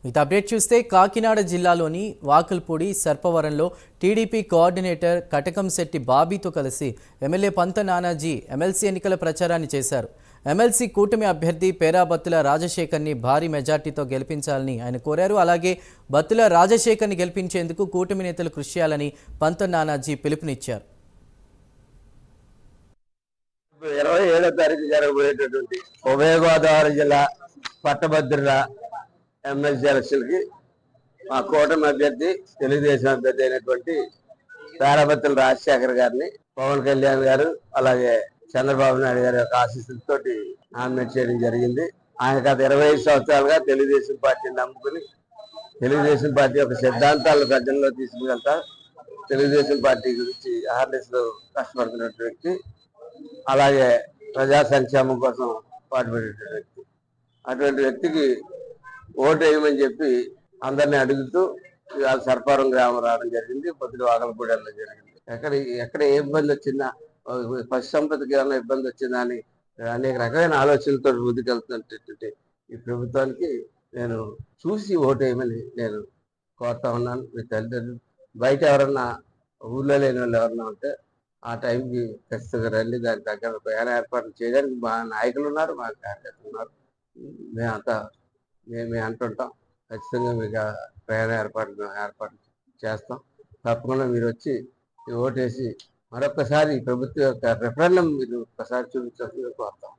ఇక అప్డేట్ చూస్తే కాకినాడ జిల్లాలోని వాకల్పూడి సర్పవరంలో టీడీపీ కోఆర్డినేటర్ కటకంశెట్టి బాబీతో కలిసి ఎమ్మెల్యే పంత నానాజీ ఎమ్మెల్సీ ఎన్నికల ప్రచారాన్ని చేశారు. ఎమ్మెల్సీ కూటమి అభ్యర్థి పేరా బత్తుల రాజశేఖర్ని భారీ మెజార్టీతో గెలిపించాలని ఆయన కోరారు. అలాగే బత్తుల రాజశేఖర్ని గెలిపించేందుకు కూటమి నేతలు కృషి చేయాలని పంత నానాజీ పిలుపునిచ్చారు. 27వ తారీఖు జరగబోయేటటువంటి ఉభయ గోదావరి జిల్లా పట్టభద్రుల ఎమ్మెల్సీ ఎలక్షన్కి మా కూటమి అభ్యర్థి తెలుగుదేశం అభ్యర్థి అయినటువంటి పేరాబత్తుల రాజశేఖర్ గారిని పవన్ కళ్యాణ్ గారు అలాగే చంద్రబాబు నాయుడు గారి యొక్క ఆశీస్సులతో నామినేట్ చేయడం జరిగింది. ఆయన గత 25 సంవత్సరాలుగా తెలుగుదేశం పార్టీని నమ్ముకుని తెలుగుదేశం పార్టీ యొక్క సిద్ధాంతాలను ప్రజల్లో తీసుకువెళ్తా తెలుగుదేశం పార్టీ గురించి అవేర్నెస్లో కష్టపడుతున్నటువంటి వ్యక్తి, అలాగే ప్రజా సంక్షేమం కోసం పాటుపడేటువంటి వ్యక్తి. అటువంటి వ్యక్తికి ఓటు వేయమని చెప్పి అందరినీ అడుగుతూ ఇవాళ సర్పారం గ్రామం రావడం జరిగింది. పొద్దున వాగలపూడి వెళ్ళడం జరిగింది. ఎక్కడ ఏ ఇబ్బంది వచ్చిందా, పశు సంపదకి ఏమైనా ఇబ్బంది వచ్చిందా అని అనేక రకమైన ఆలోచనలతో ముందుకెళ్తున్నటువంటి ఈ ప్రభుత్వానికి నేను చూసి ఓటు వేయమని నేను కోరుతా ఉన్నాను. మీ తల్లిదండ్రులు బయట ఎవరన్నా ఊళ్ళో లేని వాళ్ళు ఎవరన్నా ఉంటే ఆ టైంకి ఖచ్చితంగా రండి. దానికి తగ్గ ప్రయాణ ఏర్పాట్లు చేయడానికి మా నాయకులు ఉన్నారు, మా కార్యకర్తలు ఉన్నారు. మేమంతా మేము అంటుంటాం, ఖచ్చితంగా మీకు ప్రయాణ ఏర్పాటు చేస్తాం. తప్పకుండా మీరు వచ్చి ఓటేసి మరొకసారి ఈ ప్రభుత్వం యొక్క రెఫరెండం మీరు ఒకసారి చూపించాల్సిందిగా కోరుతాం.